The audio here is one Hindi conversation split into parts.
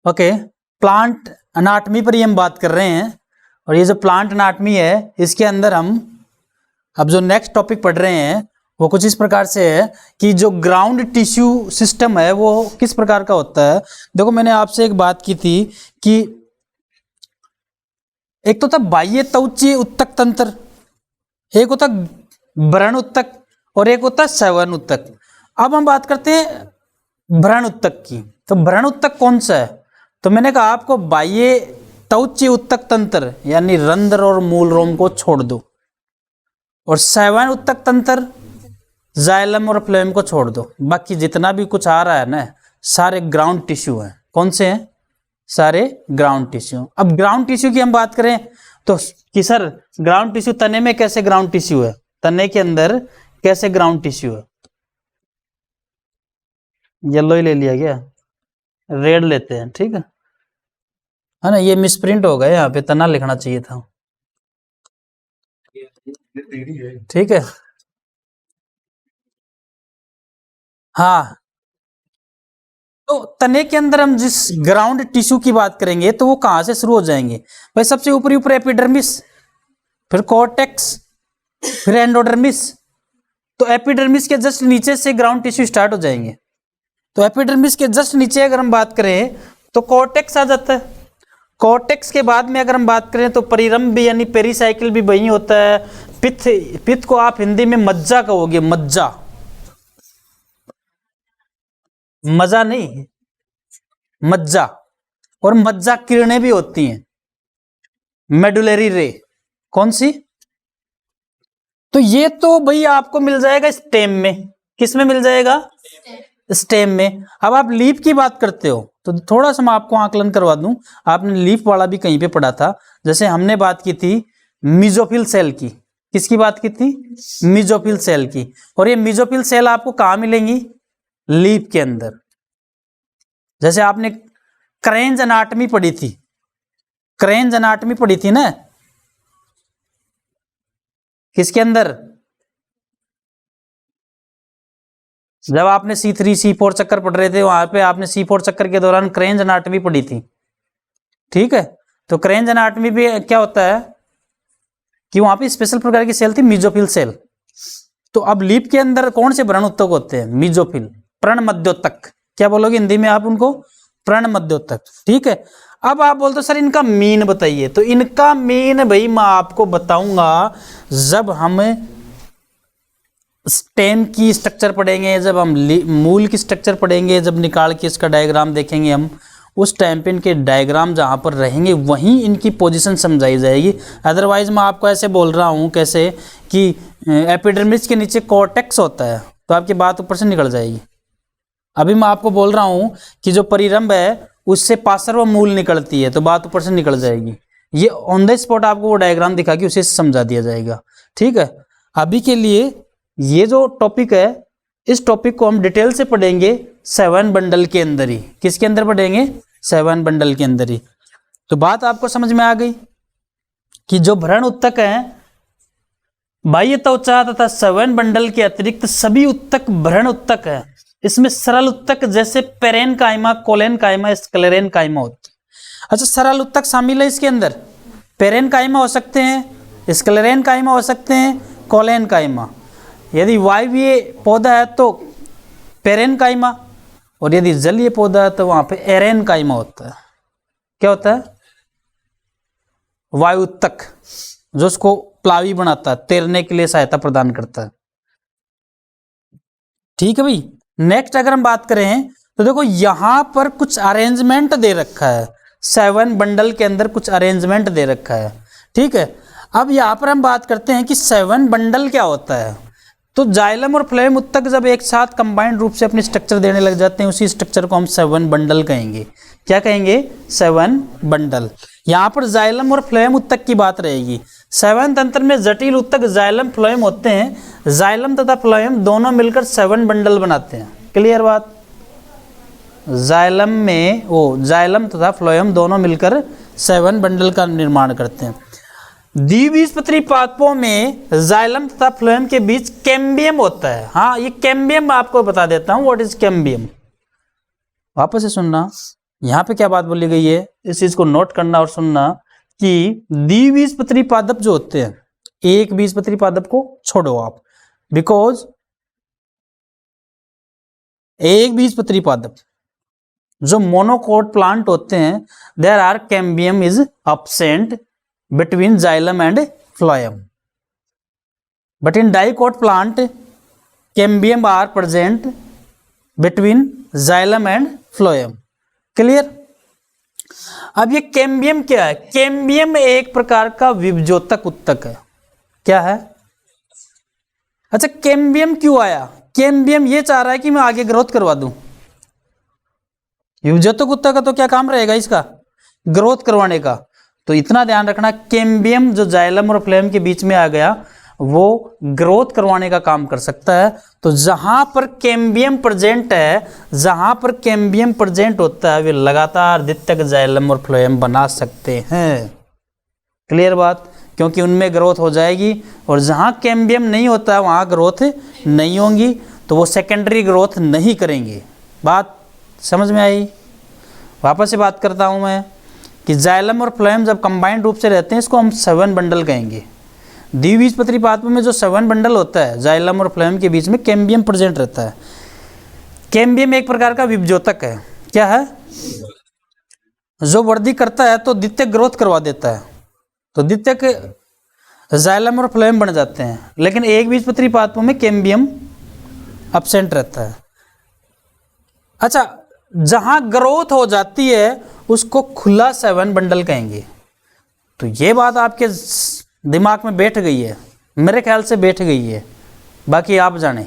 ओके, प्लांट अनाटमी पर ही हम बात कर रहे हैं। और ये जो प्लांट अनाटमी है इसके अंदर हम अब जो नेक्स्ट टॉपिक पढ़ रहे हैं वो कुछ इस प्रकार से है कि जो ग्राउंड टिश्यू सिस्टम है वो किस प्रकार का होता है। देखो मैंने आपसे एक बात की थी कि एक तो था बाह्य त्वचीय उत्तक तंत्र, एक होता व्रण उत्तक और एक होता सवन उत्तक। अब हम बात करते हैं व्रण उत्तक की। तो व्रण उत्तक कौन सा है? तो मैंने कहा आपको बाह्य त्वचीय उत्तक तंत्र यानी रंध्र और मूल रोम को छोड़ दो, और सवन उत्तक तंत्र जाइलम और फ्लोएम को छोड़ दो। बाकी जितना भी कुछ आ रहा है ना सारे ग्राउंड टिश्यू हैं। कौन से हैं? सारे ग्राउंड टिश्यू। अब ग्राउंड टिश्यू की हम बात करें तो कि सर ग्राउंड टिश्यू तने में कैसे ग्राउंड टिश्यू है, तने के अंदर कैसे ग्राउंड टिश्यू है? येलो ही ले लिया गया, रेड लेते हैं, ठीक है ना। ये मिसप्रिंट हो गया, यहाँ पे तना लिखना चाहिए था, ठीक है। हाँ, तो तने के अंदर हम जिस ग्राउंड टिश्यू की बात करेंगे तो वो कहां से शुरू हो जाएंगे भाई? सबसे ऊपरी ऊपर एपिडर्मिस, फिर कॉर्टेक्स, फिर एंडोडर्मिस। तो एपिडर्मिस के जस्ट नीचे से ग्राउंड टिश्यू स्टार्ट हो जाएंगे। तो एपिडर्मिस के जस्ट नीचे अगर हम बात करें तो कॉर्टेक्स आ जाता है। कॉर्टेक्स के बाद में अगर हम बात करें तो परिरंभ भी यानी पेरीसाइकिल भी वही होता है। पित्त, पित्त को आप हिंदी में मज्जा कहोगे, मज्जा, मजा नहीं, मज्जा। और मज्जा किरणें भी होती हैं, मेडुलरी रे। कौन सी? तो ये तो भाई आपको मिल जाएगा स्टेम में। किस में मिल जाएगा? स्टेम में। अब आप लीफ की बात करते हो तो थोड़ा सा मैं आपको आकलन करवा दूं। आपने लीफ वाला भी कहीं पे पढ़ा था। जैसे हमने बात की थी मीजोफिल सेल की। किसकी बात की थी? मीजोफिल सेल की। और ये मीजोफिल सेल आपको कहां मिलेंगी? लीफ के अंदर। जैसे आपने क्रेन्ज एनाटमी पढ़ी थी, क्रेन्ज एनाटमी पढ़ी थी ना, किसके अंदर? जब आपने C3 C4 चक्कर पढ़ रहे थे वहां पे आपने C4 चक्कर के दौरान क्रेन्ज एनाटमी पढ़ी थी, ठीक है। तो क्रेन्ज एनाटमी भी क्या होता है कि वहां पे स्पेशल प्रकार की सेल थी मीजोफिल सेल। तो अब लीफ के अंदर कौन से व्रण उत्तक होते हैं? मीजोफिल, प्रण मध्योतक। क्या बोलोगे हिंदी में आप उनको? प्रण मध्योतक, ठीक है। अब आप बोलते हो सर इनका मीन बताइए। तो इनका मीन भाई मैं आपको बताऊंगा जब हम स्टेम की स्ट्रक्चर पढ़ेंगे, जब हम मूल की स्ट्रक्चर पढ़ेंगे, जब निकाल के इसका डायग्राम देखेंगे हम, उस टाइम पे इनके डायग्राम जहाँ पर रहेंगे वहीं इनकी पोजीशन समझाई जाएगी। अदरवाइज मैं आपको ऐसे बोल रहा हूँ कैसे कि एपिडर्मिस के नीचे कॉर्टेक्स होता है तो आपकी बात ऊपर से निकल जाएगी। अभी मैं आपको बोल रहा हूँ कि जो परिरंभ है उससे पार्श्व मूल निकलती है तो बात ऊपर से निकल जाएगी। ये ऑन द स्पॉट आपको वो डायग्राम दिखा के उसे समझा दिया जाएगा, ठीक है। अभी के लिए ये जो टॉपिक है इस टॉपिक को हम डिटेल से पढ़ेंगे 7 बंडल के अंदर ही। किसके अंदर पढ़ेंगे? 7 बंडल के अंदर ही। तो बात आपको समझ में आ गई कि जो व्रण उत्तक हैं बाह्य त्वचा तथा 7 बंडल के अतिरिक्त सभी उत्तक व्रण उत्तक है। इसमें सरल उत्तक जैसे पेरेन काइमा, कोलेन काइमा, स्क्लेरेन काइमा होते हैं। अच्छा, सरल उत्तक शामिल है इसके अंदर। पेरेन काइमा हो सकते हैं, स्क्लेरेन काइमा हो सकते हैं, कोलेन काइमा। यदि वायवीय पौधा है तो पेरेन काइमा, और यदि जलीय पौधा है तो वहां पे एरेन काइमा होता है। क्या होता है? वायु उत्तक, जो उसको प्लावी बनाता है, तैरने के लिए सहायता प्रदान करता है, ठीक है भाई। नेक्स्ट अगर हम बात करें तो देखो यहां पर कुछ अरेंजमेंट दे रखा है, 7 बंडल के अंदर कुछ अरेंजमेंट दे रखा है, ठीक है। अब यहां पर हम बात करते हैं कि 7 बंडल क्या होता है। तो जाइलम और फ्लोएम उत्तक जब एक साथ कंबाइंड रूप से अपनी स्ट्रक्चर देने लग जाते हैं उसी स्ट्रक्चर को हम 7 बंडल कहेंगे। क्या कहेंगे? 7 बंडल। यहाँ पर जाइलम और फ्लोएम उत्तक की बात रहेगी। 7 तंत्र में जटिल उत्तक जाइलम फ्लोएम होते हैं। जाइलम तथा फ्लोएम दोनों मिलकर 7 बंडल बनाते हैं। क्लियर बात? जाइलम तथा फ्लोएम दोनों मिलकर 7 बंडल का निर्माण करते हैं। द्विबीजपत्री पादपों में जाइलम तथा फ्लोएम के बीच कैम्बियम होता है। हाँ, ये कैम्बियम आपको बता देता हूं व्हाट इज कैम्बियम। वापस से सुनना, यहाँ पे क्या बात बोली गई है, इस चीज को नोट करना और सुनना कि द्विबीजपत्री पादप जो होते हैं, एक बीजपत्री पादप को छोड़ो आप, बिकॉज एक बीजपत्री पादप जो मोनोकोट प्लांट होते हैं, there are cambium is absent between xylem and phloem, but in dicot plant cambium are present between xylem and phloem. Clear? अब ये कैम्बियम क्या है? कैम्बियम एक प्रकार का विभजोतक उत्तक है। क्या है? अच्छा, कैम्बियम क्यों आया? कैम्बियम ये चाह रहा है कि मैं आगे ग्रोथ करवा दूं। विभजोतक उत्तक का तो क्या काम रहेगा इसका? ग्रोथ करवाने का। तो इतना ध्यान रखना, कैम्बियम जो जाइलम और फ्लोएम के बीच में आ गया वो ग्रोथ करवाने का काम कर सकता है। तो जहां पर कैम्बियम प्रेजेंट है, जहां पर कैम्बियम प्रेजेंट होता है, वे लगातार द्वितीयक जाइलम और फ्लोएम बना सकते हैं। क्लियर बात? क्योंकि उनमें ग्रोथ हो जाएगी, और जहां कैम्बियम नहीं होता है वहां ग्रोथ नहीं होंगी, तो वो सेकेंडरी ग्रोथ नहीं करेंगे। बात समझ में आई? वापस से बात करता हूं मैं कि जाइलम और फ्लोएम जब कंबाइंड रूप से रहते हैं, इसको हम 7 बंडल कहेंगे। द्विबीजपत्री पादप में जो 7 बंडल होता है, जाइलम और फ्लोएम के बीच में कैम्बियम प्रेजेंट रहता है। कैम्बियम एक प्रकार का विभजोतक है। क्या है? जो वृद्धि करता है तो द्वितीयक ग्रोथ करवा देता है, तो द्वितीयक जाइलम और फ्लोएम बन जाते हैं। लेकिन एक बीजपत्री पादपों में कैम्बियम एब्सेंट रहता है। अच्छा, जहां ग्रोथ हो जाती है उसको खुला 7 बंडल कहेंगे। तो ये बात आपके दिमाग में बैठ गई है, मेरे ख्याल से बैठ गई है, बाकी आप जाने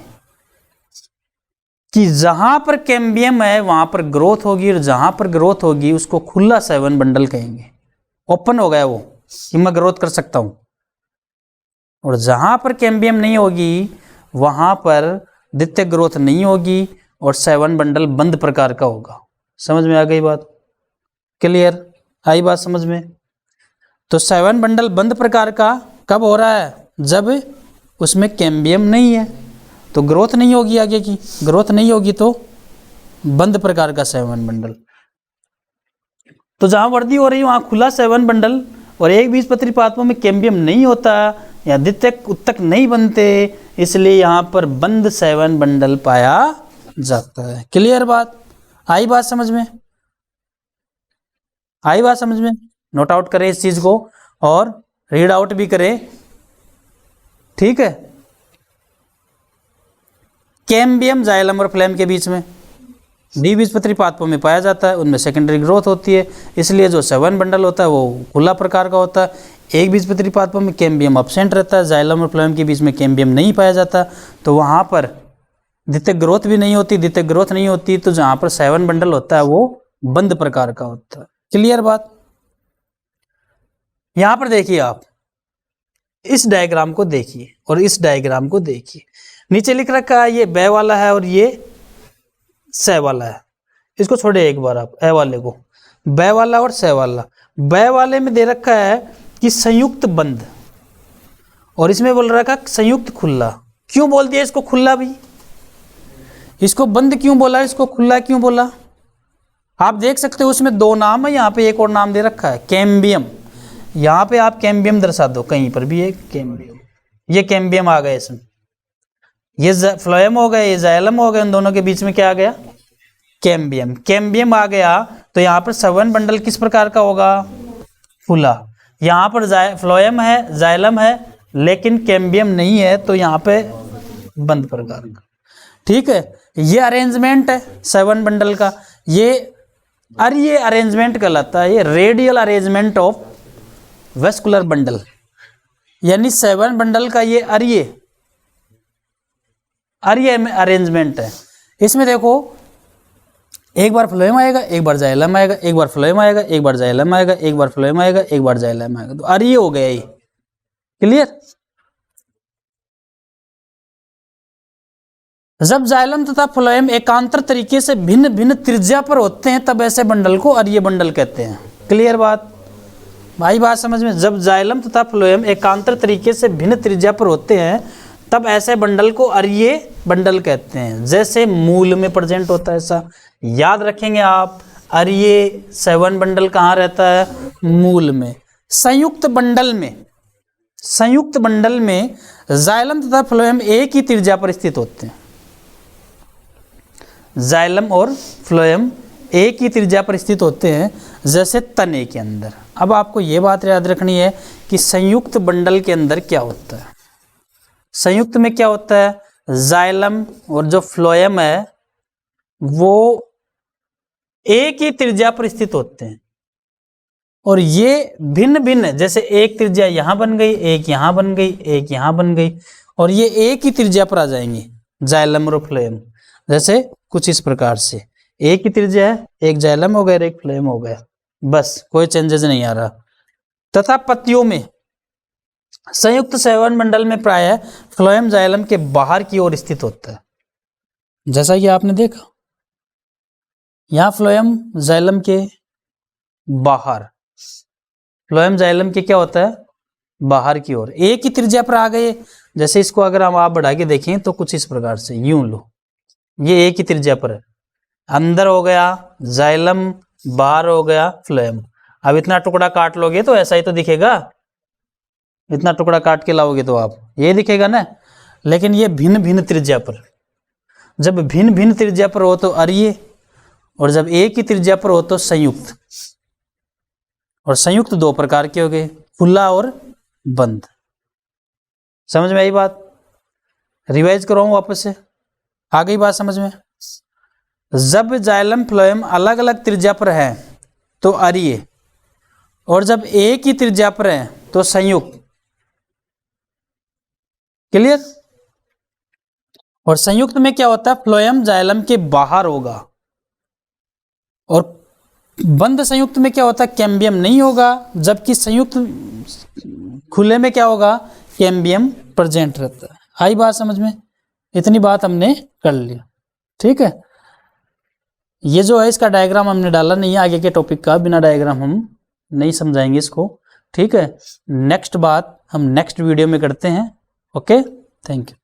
कि जहां पर कैम्बियम है वहां पर ग्रोथ होगी, और जहां पर ग्रोथ होगी उसको खुला 7 बंडल कहेंगे। ओपन हो गया वो कि मैं ग्रोथ कर सकता हूं। और जहां पर कैम्बियम नहीं होगी वहां पर द्वितीयक ग्रोथ नहीं होगी, और 7 बंडल बंद प्रकार का होगा। समझ में आ गई बात? क्लियर? आई बात समझ में? तो 7 बंडल बंद प्रकार का कब हो रहा है? जब उसमें कैम्बियम नहीं है, तो ग्रोथ नहीं होगी, आगे की ग्रोथ नहीं होगी, तो बंद प्रकार का 7 बंडल। तो जहां वृद्धि हो रही है वहां खुला 7 बंडल, और एक बीजपत्री पादपों में कैम्बियम नहीं होता या द्वितीयक उत्तक नहीं बनते, इसलिए यहां पर बंद 7 बंडल पाया जाता है। क्लियर बात? आई बात समझ में? आई बात समझ में? नोट आउट करें इस चीज को और रीड आउट भी करें, ठीक है? कैम्बियम जाइलम और फ्लोएम के बीच में द्विबीजपत्री पादपों में पाया जाता है, उनमें सेकेंडरी ग्रोथ होती है, इसलिए जो 7 बंडल होता है वो खुला प्रकार का होता है। एक बीजपत्री पादपों में कैम्बियम एब्सेंट रहता है, जाइलम और फ्लोएम के बीच में कैम्बियम नहीं पाया जाता, तो वहां पर द्वितीयक ग्रोथ भी नहीं होती। द्वितीयक ग्रोथ नहीं होती तो जहां पर 7 बंडल होता है वो बंद प्रकार का होता है। क्लियर बात? यहां पर देखिए, आप इस डायग्राम को देखिए और इस डायग्राम को देखिए। नीचे लिख रखा है ये ब वाला है और ये स वाला है। इसको छोड़े एक बार आप, ए वाले को, ब वाला और स वाला। ब वाले में दे रखा है कि संयुक्त बंद, और इसमें बोल रखा है संयुक्त खुला। क्यों बोल दिया इसको खुला भी? इसको बंद क्यों बोला, इसको खुला क्यों बोला? आप देख सकते हो उसमें 2 नाम है, यहाँ पे एक और नाम दे रखा है कैम्बियम। यहाँ पे आप कैम्बियम दर्शा दो कहीं पर भी, एक कैम्बियम, ये कैम्बियम आ गया इसमें, ये फ्लोएम हो गया, ये जाइलम हो गया, इन दोनों के बीच में क्या आ गया? कैम्बियम। कैम्बियम आ गया तो यहाँ पर 7 बंडल किस प्रकार का होगा? खुला। यहाँ पर फ्लोएम है, जाइलम है, लेकिन कैम्बियम नहीं है, तो यहाँ पे बंद प्रकार का। ठीक है, ये अरेंजमेंट है 7 बंडल का। ये अरेंजमेंट कहलाता है, ये radial arrangement of vascular bundle, यानी 7 बंडल का ये अर्य में अरेंजमेंट है। इसमें देखो, एक बार फ्लोएम आएगा, एक बार जाइलम आएगा, एक बार फ्लोएम आएगा, एक बार जाइलम आएगा, एक बार फ्लोएम आएगा, एक बार जाइलम आएगा, तो अर्य हो गया ये। क्लियर? जब जाइलम तथा फ्लोएम एकांतर तरीके से भिन्न भिन्न त्रिज्या पर होते हैं तब ऐसे बंडल को अर्य बंडल कहते हैं। क्लियर बात? भाई बात समझ में? जब जाइलम तथा फ्लोएम एकांतर तरीके से भिन्न त्रिज्या पर होते हैं तब ऐसे बंडल को अर्य बंडल कहते हैं, जैसे मूल में प्रेजेंट होता है ऐसा। याद रखेंगे आप, अरिये 7 बंडल कहाँ रहता है? मूल में। संयुक्त बंडल में जाइलम तथा फ्लोएम एक ही त्रिज्या पर स्थित होते हैं। जाइलम और फ्लोएम एक ही त्रिज्या पर स्थित होते हैं, जैसे तने के अंदर। अब आपको ये बात याद रखनी है कि संयुक्त बंडल के अंदर क्या होता है। संयुक्त में क्या होता है? जाइलम और जो फ्लोएम है वो एक ही त्रिज्या पर स्थित होते हैं, और ये भिन्न भिन्न, जैसे एक त्रिज्या यहां बन गई, एक यहां बन गई, एक यहां बन गई, और ये एक ही त्रिज्या पर आ जाएंगे जाइलम और फ्लोएम। जैसे कुछ इस प्रकार से एक ही त्रिज्या है, एक जाइलम हो गया, एक फ्लोएम हो गया, बस कोई चेंजेस नहीं आ रहा। तथा पत्तियों में संयुक्त सेवन मंडल में प्रायः फ्लोएम जाइलम के बाहर की ओर स्थित होता है। जैसा कि आपने देखा यहां फ्लोएम जाइलम के बाहर, फ्लोएम जाइलम के क्या होता है? बाहर की ओर, एक ही त्रिज्या पर आ गए। जैसे इसको अगर हम आप बढ़ा के देखें तो कुछ इस प्रकार से, यूं लो, ये एक ही त्रिज्या पर है, अंदर हो गया जाइलम, बाहर हो गया फ्लोएम। अब इतना टुकड़ा काट लोगे तो ऐसा ही तो दिखेगा, इतना टुकड़ा काट के लाओगे तो आप ये दिखेगा ना। लेकिन ये भिन्न भिन्न त्रिज्या पर, जब भिन्न भिन्न त्रिज्या पर हो तो अरिये, और जब एक ही त्रिज्या पर हो तो संयुक्त। और संयुक्त दो प्रकार के हो गए, खुला और बंद। समझ में आई बात? रिवाइज कराऊं वापस से, आ गई बात समझ में? जब जाइलम फ्लोएम अलग अलग त्रिज्या पर है तो अरिये, और जब एक ही त्रिज्या पर है तो संयुक्त। क्लियर? और संयुक्त में क्या होता है? फ्लोएम जाइलम के बाहर होगा, और बंद संयुक्त में क्या होता है? कैम्बियम नहीं होगा, जबकि संयुक्त खुले में क्या होगा? कैम्बियम प्रेजेंट रहता है। आई बात समझ में? इतनी बात हमने कर लिया, ठीक है। ये जो है इसका डायग्राम हमने डाला नहीं है आगे के टॉपिक का, बिना डायग्राम हम नहीं समझाएंगे इसको, ठीक है। नेक्स्ट बात हम नेक्स्ट वीडियो में करते हैं। Okay, thank you.